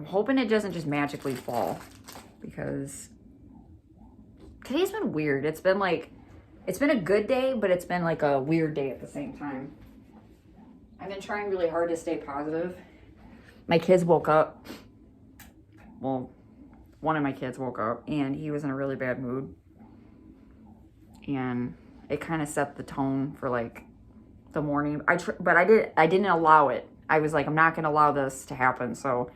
I'm hoping it doesn't just magically fall, because today's been weird. It's been a good day, but it's been like a weird day at the same time. I've been trying really hard to stay positive. My kids woke up. Well, one of my kids woke up and he was in a really bad mood. And it kind of set the tone for like the morning. But I didn't allow it. I was like, I'm not going to allow this to happen. So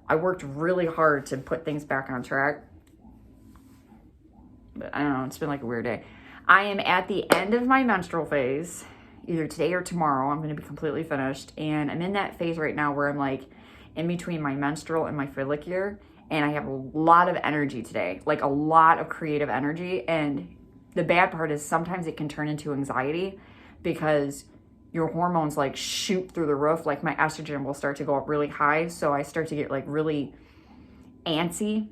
I worked really hard to put things back on track. But I don't know, it's been like a weird day. I am at the end of my menstrual phase. Either today or tomorrow, I'm going to be completely finished. And I'm in that phase right now where I'm like in between my menstrual and my follicular. And I have a lot of energy today, like a lot of creative energy. And the bad part is sometimes it can turn into anxiety because your hormones like shoot through the roof. Like my estrogen will start to go up really high. So I start to get like really antsy.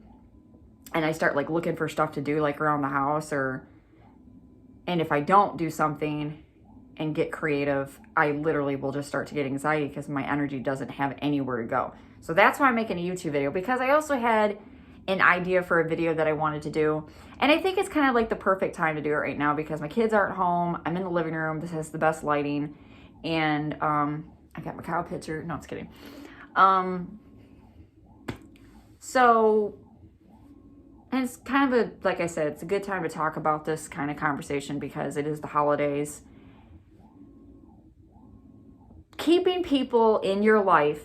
And I start like looking for stuff to do like around the house and if I don't do something and get creative, I literally will just start to get anxiety because my energy doesn't have anywhere to go. So that's why I'm making a YouTube video, because I also had an idea for a video that I wanted to do. And I think it's kind of like the perfect time to do it right now because my kids aren't home. I'm in the living room. This has the best lighting. And I got my cow picture. No, it's kidding. And it's kind of like I said, it's a good time to talk about this kind of conversation because it is the holidays. Keeping people in your life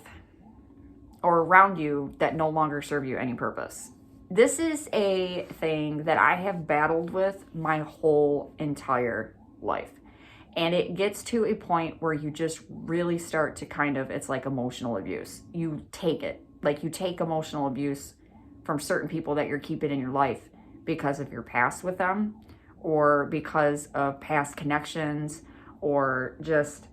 or around you that no longer serve you any purpose. This is a thing that I have battled with my whole entire life. And it gets to a point where you just really start to it's like emotional abuse. You take it. Like you take emotional abuse from certain people that you're keeping in your life because of your past with them or because of past connections or just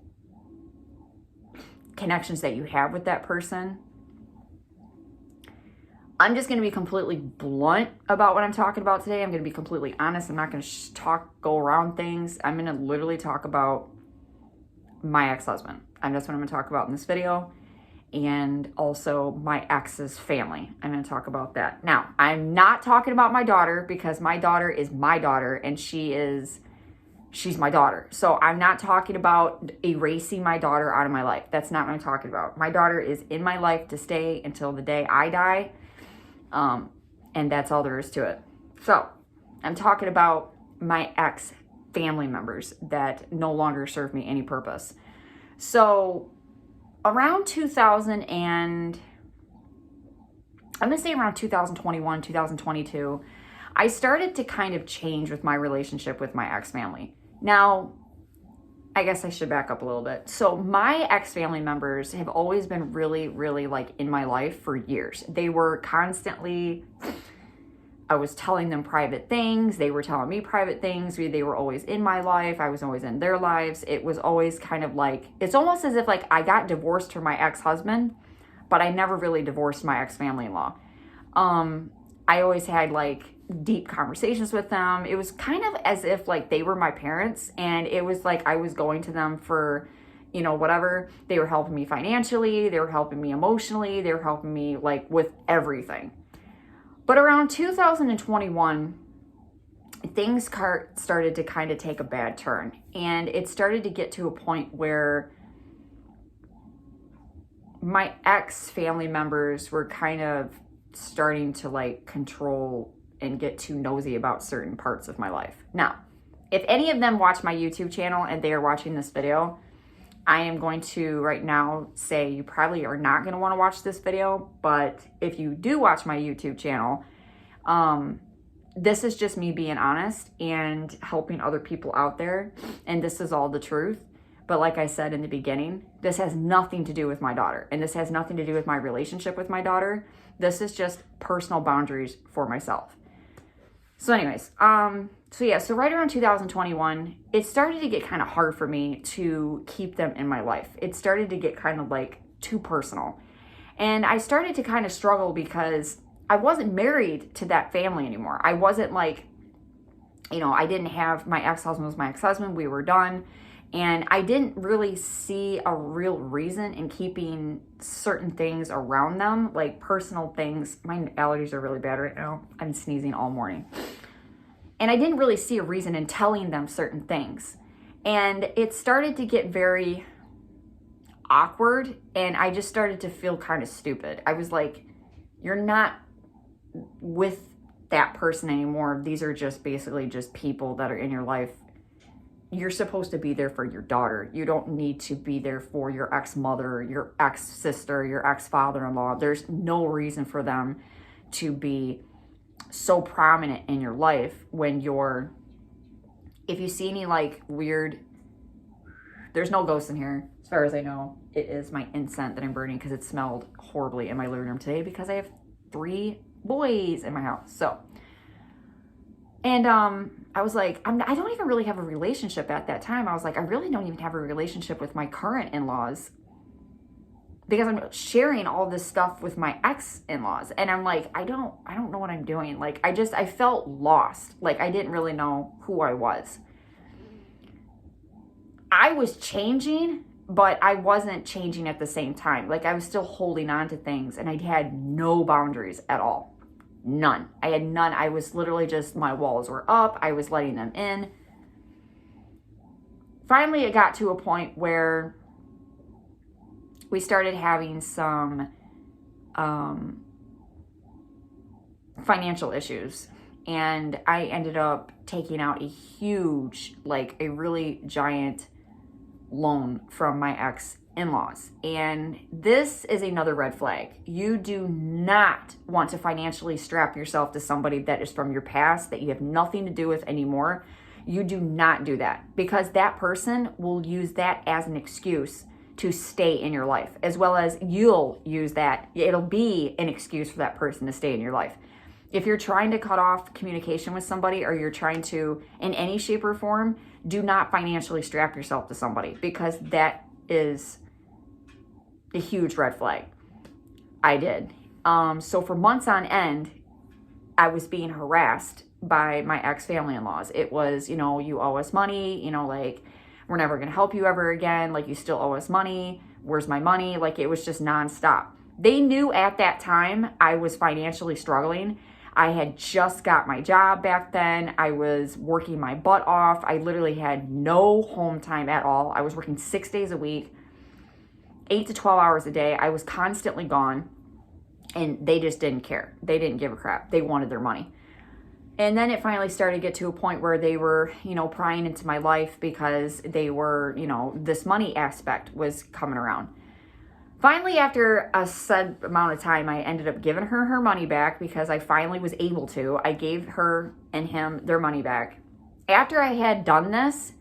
connections that you have with that person. I'm just going to be completely blunt about what I'm talking about today. I'm going to be completely honest. I'm not going to go around things. I'm going to literally talk about my ex-husband. And that's what I'm going to talk about in this video. And also my ex's family. I'm going to talk about that. Now, I'm not talking about my daughter because my daughter is my daughter and she's my daughter. So I'm not talking about erasing my daughter out of my life. That's not what I'm talking about. My daughter is in my life to stay until the day I die. And that's all there is to it. So I'm talking about my ex family members that no longer serve me any purpose. So around 2021, 2022, I started to kind of change with my relationship with my ex-family. Now, I guess I should back up a little bit. So my ex-family members have always been really, really like in my life for years. They were constantly, I was telling them private things. They were telling me private things. They were always in my life. I was always in their lives. It was always kind of like, it's almost as if like I got divorced from my ex-husband, but I never really divorced my ex-family-in-law. I always had like deep conversations with them. It was kind of as if like they were my parents and it was like I was going to them for, whatever. They were helping me financially. They were helping me emotionally. They were helping me like with everything. But around 2021, things started to kind of take a bad turn. And it started to get to a point where my ex-family members were kind of starting to like control and get too nosy about certain parts of my life. Now, if any of them watch my YouTube channel and they are watching this video, I am going to right now say you probably are not going to want to watch this video, but if you do watch my YouTube channel, this is just me being honest and helping other people out there, and this is all the truth. But like I said in the beginning, this has nothing to do with my daughter, and this has nothing to do with my relationship with my daughter. This is just personal boundaries for myself. So anyways, so right around 2021, it started to get kind of hard for me to keep them in my life. It started to get kind of like too personal. And I started to kind of struggle because I wasn't married to that family anymore. I wasn't like, I didn't have, my ex-husband was my ex-husband. We were done. And I didn't really see a real reason in keeping certain things around them, like personal things. My allergies are really bad right now. I'm sneezing all morning. And I didn't really see a reason in telling them certain things. And it started to get very awkward, and I just started to feel kind of stupid. I was like, you're not with that person anymore. These are just basically just people that are in your life. You're supposed to be there for your daughter. You don't need to be there for your ex-mother, your ex-sister, your ex-father-in-law. There's no reason for them to be so prominent in your life when you're, if you see any like weird, there's no ghosts in here as far as I know. It is my incense that I'm burning because it smelled horribly in my living room today because I have 3 boys in my house. So, and I was like, I don't even really have a relationship at that time. I was like, I really don't even have a relationship with my current in-laws because I'm sharing all this stuff with my ex-in-laws. And I'm like, I don't know what I'm doing. Like, I felt lost. Like, I didn't really know who I was. I was changing, but I wasn't changing at the same time. Like, I was still holding on to things, and I had no boundaries at all. None. I had none. I was literally just, my walls were up. I was letting them in. Finally, it got to a point where we started having some financial issues. And I ended up taking out a huge, like a really giant loan from my ex-in-laws. And this is another red flag. You do not want to financially strap yourself to somebody that is from your past, that you have nothing to do with anymore. You do not do that, because that person will use that as an excuse to stay in your life, as well as you'll use that. It'll be an excuse for that person to stay in your life. If you're trying to cut off communication with somebody, or you're trying to, in any shape or form, do not financially strap yourself to somebody, because that is a huge red flag. I did. So for months on end, I was being harassed by my ex-family-in-laws. It was, you owe us money, like, we're never going to help you ever again. Like, you still owe us money. Where's my money? Like, it was just nonstop. They knew at that time I was financially struggling. I had just got my job back then. I was working my butt off. I literally had no home time at all. I was working 6 days a week, 8 to 12 hours a day. I was constantly gone, and they just didn't care. They didn't give a crap. They wanted their money. And then it finally started to get to a point where they were, prying into my life because they were, this money aspect was coming around. Finally, after a set amount of time, I ended up giving her money back because I finally was able to. I gave her and him their money back. After I had done this,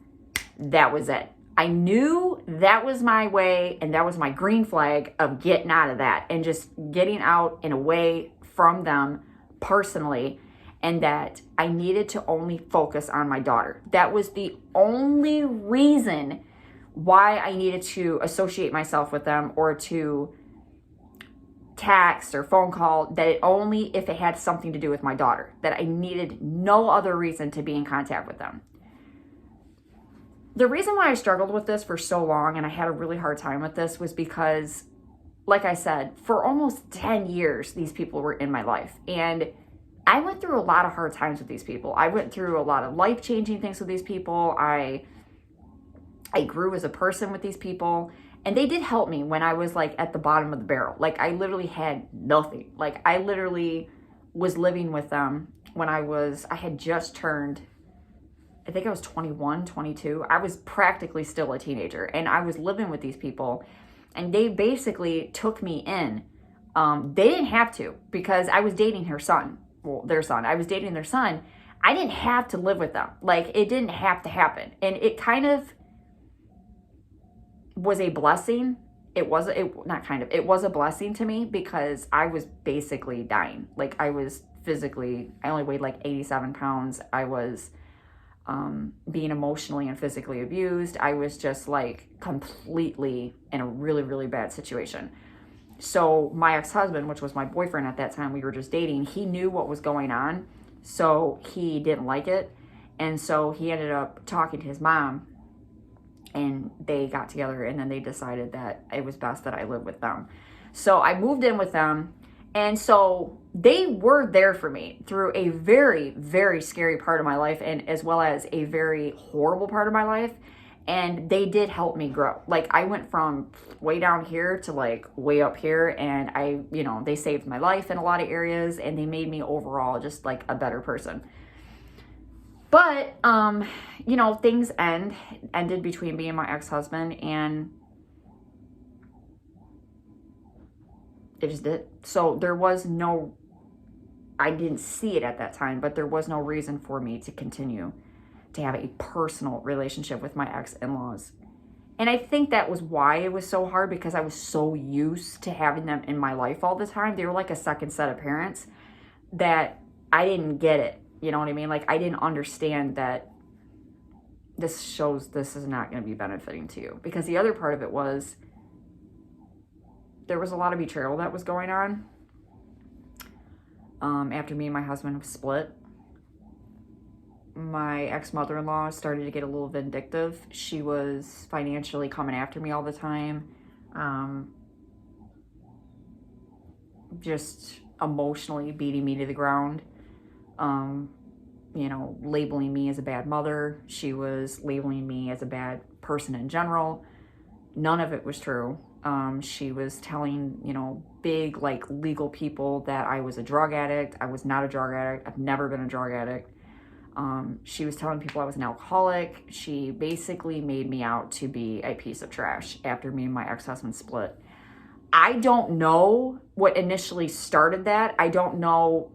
that was it. I knew that was my way, and that was my green flag of getting out of that and just getting out and away from them personally, and that I needed to only focus on my daughter. That was the only reason why I needed to associate myself with them or to text or phone call, that it only if it had something to do with my daughter, that I needed no other reason to be in contact with them. The reason why I struggled with this for so long, and I had a really hard time with this, was because, like I said, for almost 10 years, these people were in my life. And I went through a lot of hard times with these people. I went through a lot of life-changing things with these people. I grew as a person with these people, and they did help me when I was like at the bottom of the barrel. Like, I literally had nothing. Like, I literally was living with them when I had just turned, I think I was 21, 22. I was practically still a teenager, and I was living with these people, and they basically took me in. They didn't have to, because I was dating their son. I was dating their son. I didn't have to live with them. Like, it didn't have to happen. And it kind of was a blessing. It was a blessing to me, because I was basically dying. Like, I was physically, I only weighed like 87 pounds. I was being emotionally and physically abused. I was just like completely in a really, really bad situation. So my ex-husband, which was my boyfriend at that time, we were just dating, he knew what was going on. So he didn't like it. And so he ended up talking to his mom. and they got together, and then they decided that it was best that I live with them. So I moved in with them, and so they were there for me through a very, very scary part of my life, and as well as a very horrible part of my life. And they did help me grow. Like, I went from way down here to like way up here, and they saved my life in a lot of areas, and they made me overall just like a better person. But, things ended between me and my ex-husband, and it just did. So I didn't see it at that time, but there was no reason for me to continue to have a personal relationship with my ex-in-laws. And I think that was why it was so hard, because I was so used to having them in my life all the time. They were like a second set of parents, that I didn't get it. You know what I mean? Like, I didn't understand that this is not going to be benefiting to you. Because the other part of it was, there was a lot of betrayal that was going on. After me and my husband split, my ex-mother-in-law started to get a little vindictive. She was financially coming after me all the time. Just emotionally beating me to the ground. Labeling me as a bad mother. She was labeling me as a bad person in general. None of it was true. She was telling, big, like, legal people that I was a drug addict. I was not a drug addict. I've never been a drug addict. She was telling people I was an alcoholic. She basically made me out to be a piece of trash after me and my ex-husband split. I don't know what initially started that. I don't know.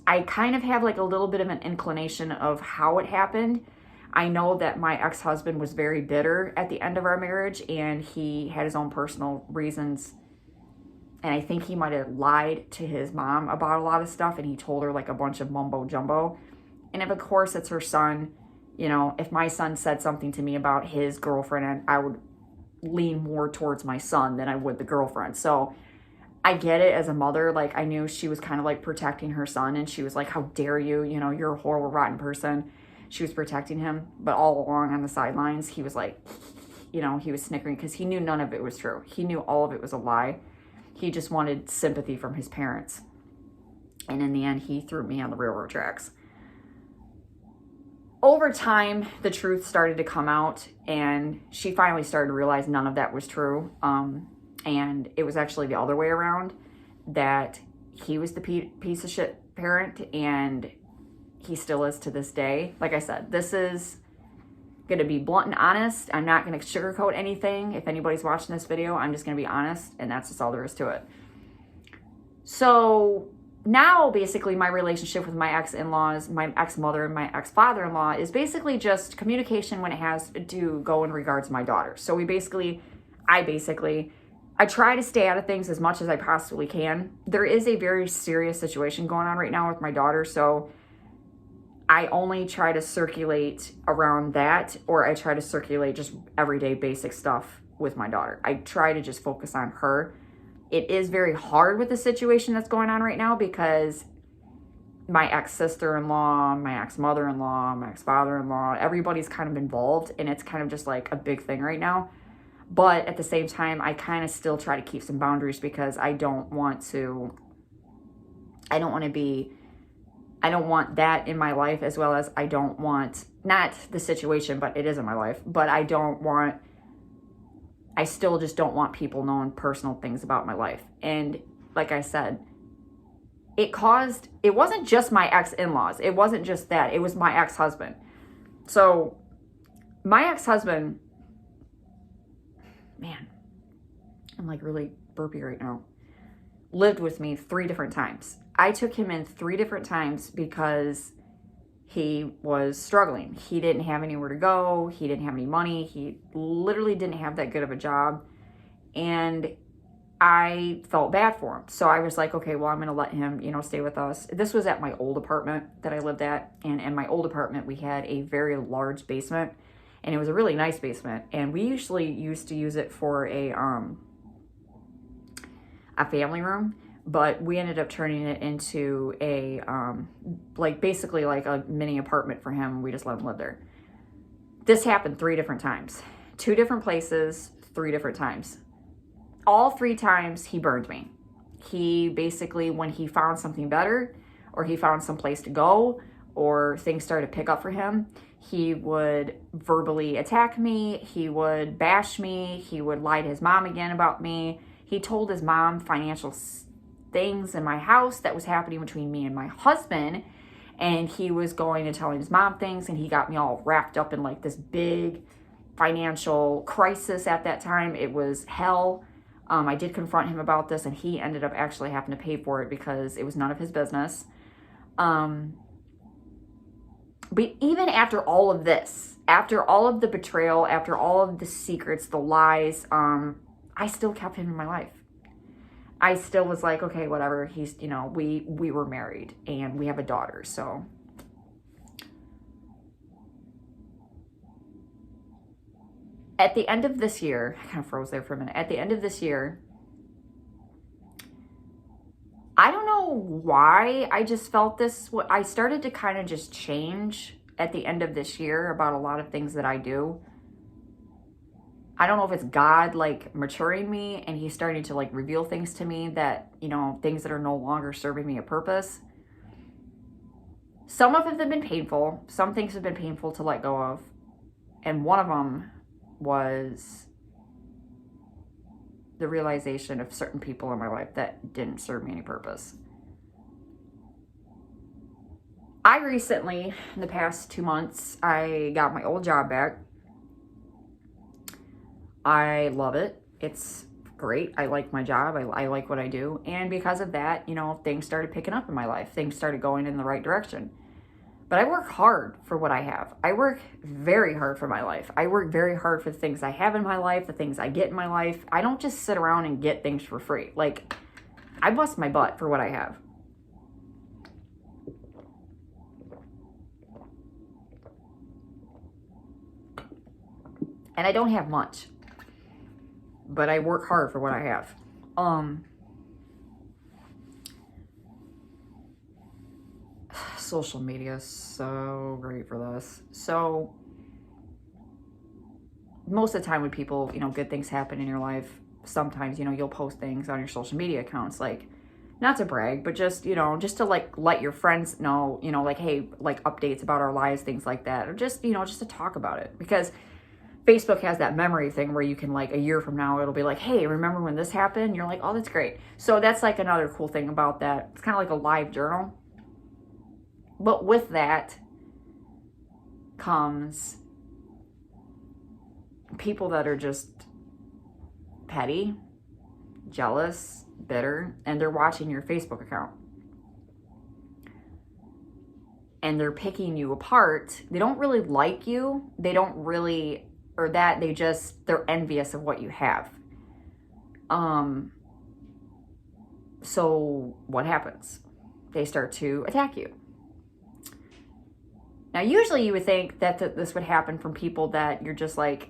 I kind of have like a little bit of an inclination of how it happened. I know that my ex-husband was very bitter at the end of our marriage, and he had his own personal reasons. And I think he might have lied to his mom about a lot of stuff, and he told her like a bunch of mumbo jumbo. And of course it's her son. If my son said something to me about his girlfriend, I would lean more towards my son than I would the girlfriend. So I get it as a mother. Like, I knew she was kind of like protecting her son, and she was like, how dare you, you're a horrible, rotten person. She was protecting him, but all along on the sidelines, he was like, he was snickering, because he knew none of it was true. He knew all of it was a lie. He just wanted sympathy from his parents. And in the end, he threw me on the railroad tracks. Over time, the truth started to come out, and she finally started to realize none of that was true. And it was actually the other way around, that he was the piece of shit parent, and he still is to this day. Like I said, this is going to be blunt and honest. I'm not going to sugarcoat anything. If anybody's watching this video, I'm just going to be honest, and that's just all there is to it. So now, basically, my relationship with my ex-in-laws, my ex-mother and my ex-father-in-law is basically just communication when it has to go in regards to my daughter. So I try to stay out of things as much as I possibly can. There is a very serious situation going on right now with my daughter, so I only try to circulate around that, or I try to circulate just everyday basic stuff with my daughter. I try to just focus on her. It is very hard with the situation that's going on right now, because my ex-sister-in-law, my ex-mother-in-law, my ex-father-in-law, everybody's kind of involved, and it's kind of just like a big thing right now. But at the same time, I kind of still try to keep some boundaries, because I don't want that in my life, as well as I don't want, not the situation, but it is in my life, but I still just don't want people knowing personal things about my life. And like I said, it wasn't just my ex-in-laws. It wasn't just that. It was my ex-husband. So my ex-husband, man, I'm like really burpy right now, lived with me 3 different times. I took him in 3 different times because he was struggling. He didn't have anywhere to go. He didn't have any money. He literally didn't have that good of a job. And I felt bad for him. So I was like, okay, well, I'm going to let him, stay with us. This was at my old apartment that I lived at. And in my old apartment, we had a very large basement. And it was a really nice basement. And we usually used to use it for a family room. But we ended up turning it into a, basically like a mini apartment for him. We just let him live there. This happened 3 different times. 2 different places, 3 different times. All 3 times he burned me. He basically, when he found something better, or he found some place to go, or things started to pick up for him, he would verbally attack me, he would bash me, he would lie to his mom again about me. He told his mom financial things in my house that was happening between me and my husband, and he was going and telling his mom things, and he got me all wrapped up in like this big financial crisis at that time. It was hell. I did confront him about this, and he ended up actually having to pay for it because it was none of his business. But even after all of this, after all of the betrayal, after all of the secrets, the lies, I still kept him in my life. I still was like, okay, whatever. He's, we were married and we have a daughter. So at the end of this year, I kind of froze there for a minute. At the end of this year, I don't know why I just felt this. I started to kind of just change at the end of this year about a lot of things that I do. I don't know if it's God like maturing me and he's starting to like reveal things to me that, things that are no longer serving me a purpose. Some of them have been painful. Some things have been painful to let go of. And one of them was the realization of certain people in my life that didn't serve me any purpose. I recently, in the past 2 months, I got my old job back. I love it. It's great. I like my job. I like what I do. And because of that, things started picking up in my life. Things started going in the right direction. But I work hard for what I have. I work very hard for my life. I work very hard for the things I have in my life, the things I get in my life. I don't just sit around and get things for free. Like, I bust my butt for what I have. And I don't have much. But I work hard for what I have. Social media is so great for this. So most of the time when people, good things happen in your life, sometimes, you'll post things on your social media accounts, like, not to brag, but just, just to like let your friends know, like, hey, like updates about our lives, things like that, or just, just to talk about it. Because Facebook has that memory thing where you can, like, a year from now, it'll be like, hey, remember when this happened? You're like, oh, that's great. So that's like another cool thing about that. It's kind of like a live journal. But with that comes people that are just petty, jealous, bitter, and they're watching your Facebook account. And they're picking you apart. They don't really like you. They don't really, or that they're envious of what you have. So what happens? They start to attack you. Now, usually you would think that this would happen from people that you're just like,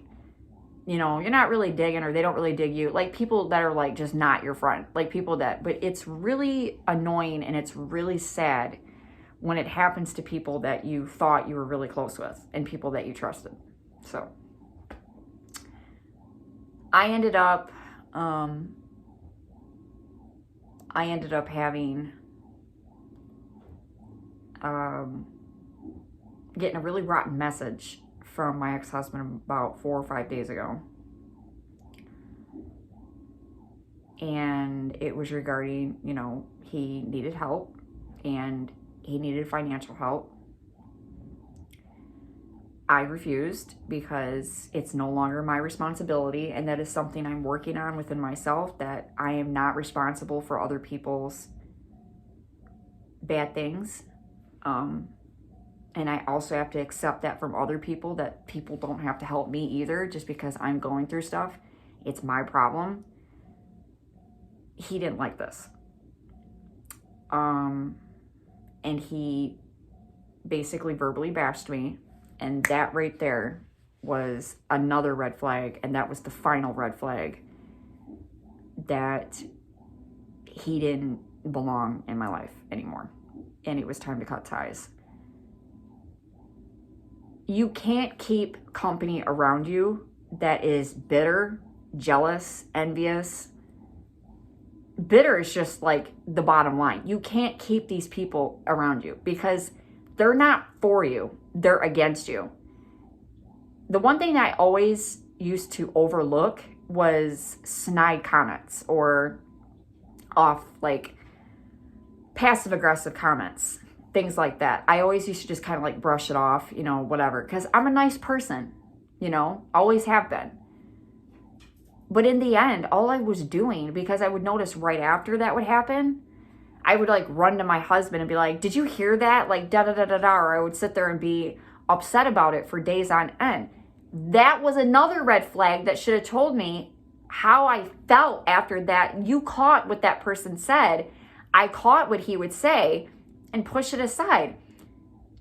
you're not really digging, or they don't really dig you. Like people that are like just not your friend. Like people that, but it's really annoying and it's really sad when it happens to people that you thought you were really close with and people that you trusted. So I ended up having, getting a really rotten message from my ex-husband about 4 or 5 days ago. And it was regarding, he needed help and he needed financial help. I refused because it's no longer my responsibility, and that is something I'm working on within myself, that I am not responsible for other people's bad things. And I also have to accept that from other people, that people don't have to help me either just because I'm going through stuff. It's my problem. He didn't like this. And he basically verbally bashed me. And that right there was another red flag. And that was the final red flag that he didn't belong in my life anymore. And it was time to cut ties. You can't keep company around you that is bitter, jealous, envious, bitter is just like the bottom line. You can't keep these people around you because they're not for you, they're against you. The one thing I always used to overlook was snide comments or off like passive aggressive comments, things like that. I always used to just kind of like brush it off, whatever, because I'm a nice person, always have been. But in the end, all I was doing, because I would notice right after that would happen, I would like run to my husband and be like, did you hear that? Like da da da da da, or I would sit there and be upset about it for days on end. That was another red flag that should have told me how I felt after that. You caught what that person said. I caught what he would say and push it aside.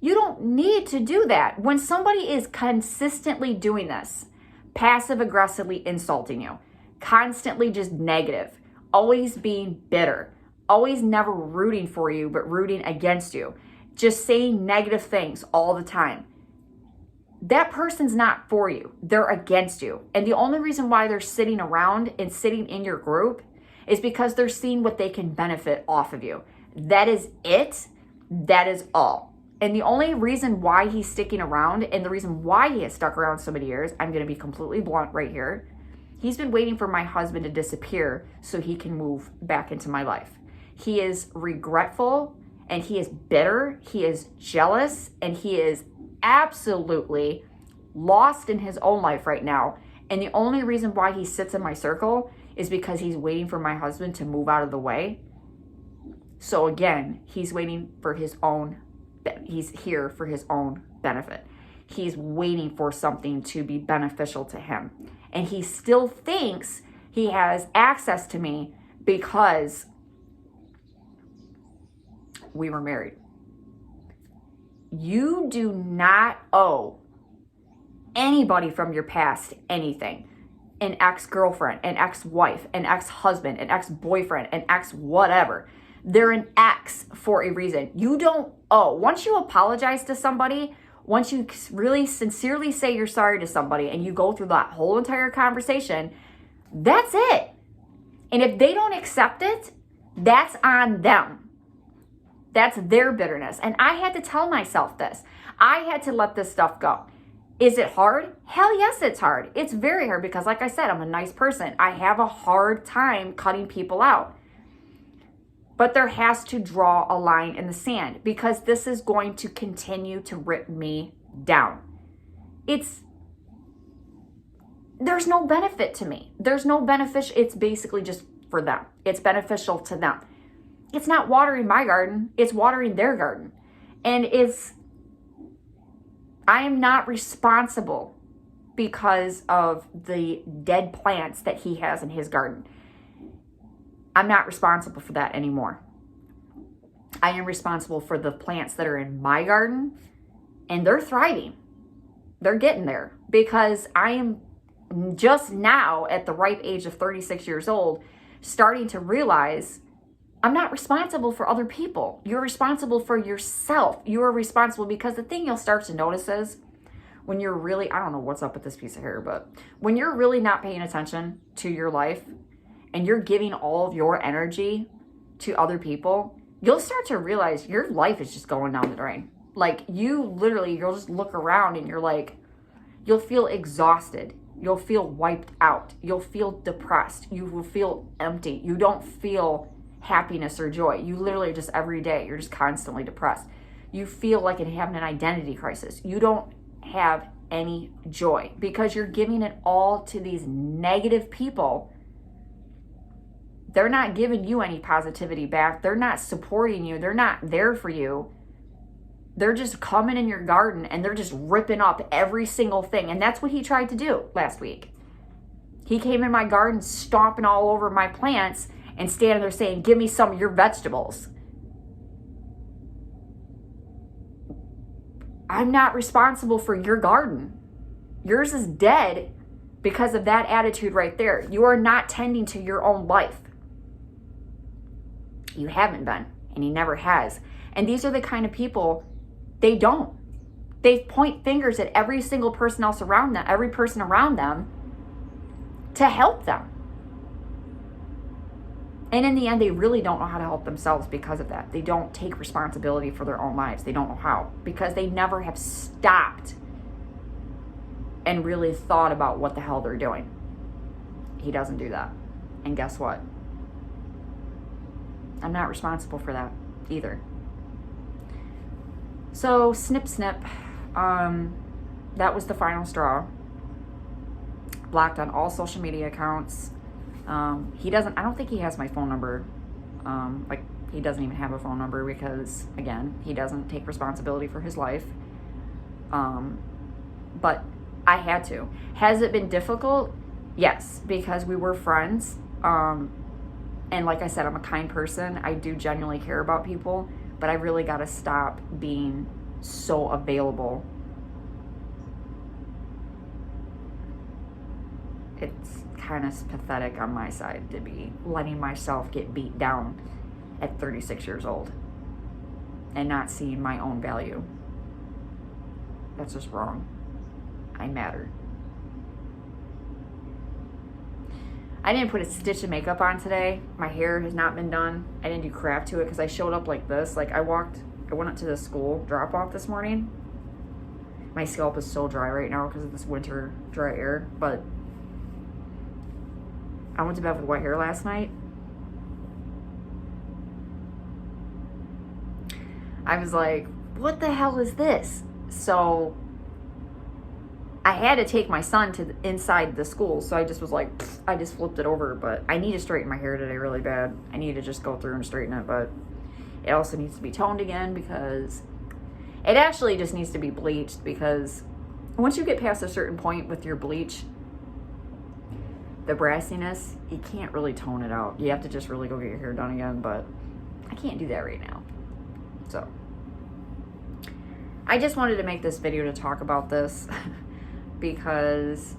You don't need to do that. When somebody is consistently doing this, passive aggressively insulting you, constantly just negative, always being bitter, always never rooting for you, but rooting against you, just saying negative things all the time, that person's not for you. They're against you. And the only reason why they're sitting around and sitting in your group is because they're seeing what they can benefit off of you. That is it. That is all. And the only reason why he's sticking around and the reason why he has stuck around so many years, I'm going to be completely blunt right here. He's been waiting for my husband to disappear so he can move back into my life. He is regretful and he is bitter. He is jealous and he is absolutely lost in his own life right now. And the only reason why he sits in my circle is because he's waiting for my husband to move out of the way. So again, he's waiting for his own, he's here for his own benefit. He's waiting for something to be beneficial to him. And he still thinks he has access to me because we were married. You do not owe anybody from your past anything. An ex-girlfriend, an ex-wife, an ex-husband, an ex-boyfriend, an ex-whatever. They're an ex for a reason. You don't owe. Once you apologize to somebody, once you really sincerely say you're sorry to somebody and you go through that whole entire conversation, that's it. And if they don't accept it, that's on them. That's their bitterness. And I had to tell myself this. I had to let this stuff go. Is it hard? Hell yes, it's hard. It's very hard because, like I said, I'm a nice person. I have a hard time cutting people out. But there has to draw a line in the sand because this is going to continue to rip me down. There's no benefit to me. There's no benefit. It's basically just for them. It's beneficial to them. It's not watering my garden. It's watering their garden. And I am not responsible because of the dead plants that he has in his garden. I'm not responsible for that anymore. I am responsible for the plants that are in my garden, and they're thriving. They're getting there because I am just now at the ripe age of 36 years old, starting to realize I'm not responsible for other people. You're responsible for yourself. You are responsible because the thing you'll start to notice is when you're really, I don't know what's up with this piece of hair, but when you're really not paying attention to your life and you're giving all of your energy to other people, you'll start to realize your life is just going down the drain. Like you'll just look around and you're like, you'll feel exhausted. You'll feel wiped out. You'll feel depressed. You will feel empty. You don't feel happiness or joy. You literally just every day, you're just constantly depressed. You feel like you're having an identity crisis. You don't have any joy because you're giving it all to these negative people. They're not giving you any positivity back. They're not supporting you. They're not there for you. They're just coming in your garden and they're just ripping up every single thing. And that's what he tried to do last week. He came in my garden stomping all over my plants and standing there saying, give me some of your vegetables. I'm not responsible for your garden. Yours is dead because of that attitude right there. You are not tending to your own life. You haven't been, and he never has. And these are the kind of people, they don't. They point fingers at every single person else around them, every person around them, to help them. And in the end, they really don't know how to help themselves because of that. They don't take responsibility for their own lives. They don't know how, because they never have stopped and really thought about what the hell they're doing. He doesn't do that. And guess what? I'm not responsible for that either. So snip, snip. That was the final straw. Blocked on all social media accounts. I don't think he has my phone number. He doesn't even have a phone number because, again, he doesn't take responsibility for his life. But I had to. Has it been difficult? Yes, because we were friends. And like I said, I'm a kind person. I do genuinely care about people, but I really got to stop being so available. It's kind of pathetic on my side to be letting myself get beat down at 36 years old and not seeing my own value. That's just wrong. I matter. I didn't put a stitch of makeup on today. My hair has not been done. I didn't do crap to it because I showed up like this. I went up to the school drop off this morning. My scalp is so dry right now because of this winter dry air, but I went to bed with wet hair last night. I was like, what the hell is this? So I had to take my son to inside the school, so I just was like, I just flipped it over, but I need to straighten my hair today really bad. I need to just go through and straighten it, but it also needs to be toned again because it actually just needs to be bleached, because once you get past a certain point with your bleach, the brassiness, you can't really tone it out. You have to just really go get your hair done again, but I can't do that right now. So I just wanted to make this video to talk about this because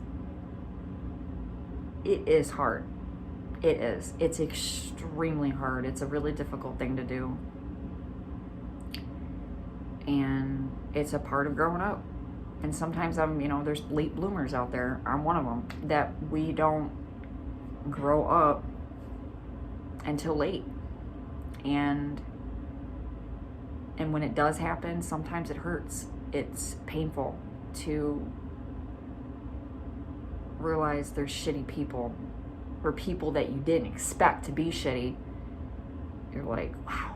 it is hard. It is. It's extremely hard. It's a really difficult thing to do. And it's a part of growing up. And sometimes there's late bloomers out there. I'm one of them, that we don't grow up until late. And when it does happen, sometimes it hurts. It's painful to realize there's shitty people, or people that you didn't expect to be shitty. You're like, wow.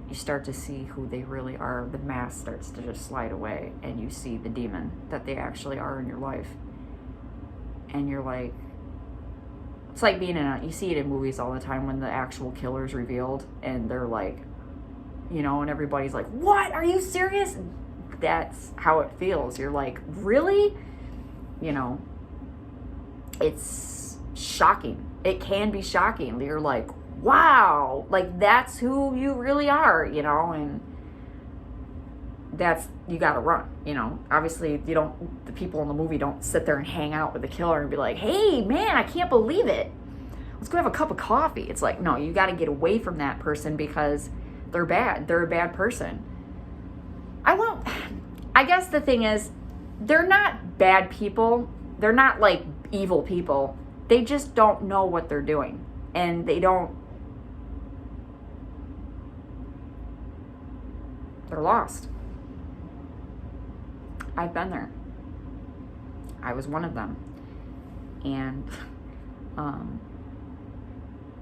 You start to see who they really are. The mask starts to just slide away, and you see the demon that they actually are in your life. And you're like, it's like being you see it in movies all the time when the actual killer's revealed, and they're like, and everybody's like, what? Are you serious? That's how it feels. You're like, really? It's shocking. It can be shocking. You're like, wow, that's who you really are, and that's, you gotta run, obviously the people in the movie don't sit there and hang out with the killer and be like, hey man, I can't believe it, let's go have a cup of coffee. It's like, no, you gotta get away from that person because they're bad. They're a bad person. I guess the thing is, they're not bad people. They're not like evil people. They just don't know what they're doing, and they're lost. I've been there. I was one of them. And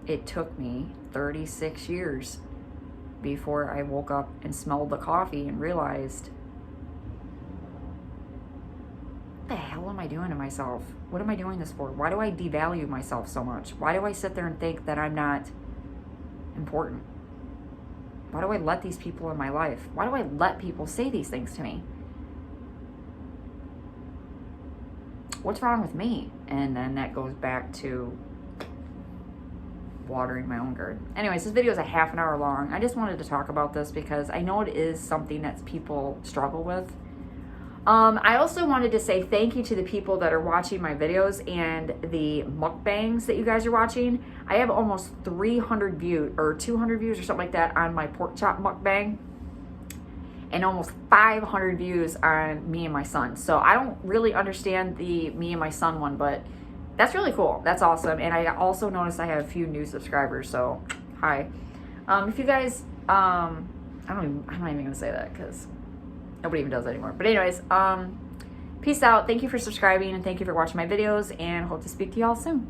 it took me 36 years before I woke up and smelled the coffee and realized, what the hell am I doing to myself? What am I doing this for? Why do I devalue myself so much? Why do I sit there and think that I'm not important? Why do I let these people in my life? Why do I let people say these things to me? What's wrong with me? And then that goes back to watering my own garden. Anyways, this video is a half an hour long. I just wanted to talk about this because I know it is something that people struggle with. I also wanted to say thank you to the people that are watching my videos and the mukbangs that you guys are watching. I have almost 300 views or 200 views or something like that on my pork chop mukbang, and almost 500 views on me and my son. So I don't really understand the me and my son one, but that's really cool. That's awesome. And I also noticed I have a few new subscribers, so hi. If you guys, I'm not even gonna say that because nobody even does that anymore. But anyways, peace out. Thank you for subscribing and thank you for watching my videos, and hope to speak to y'all soon.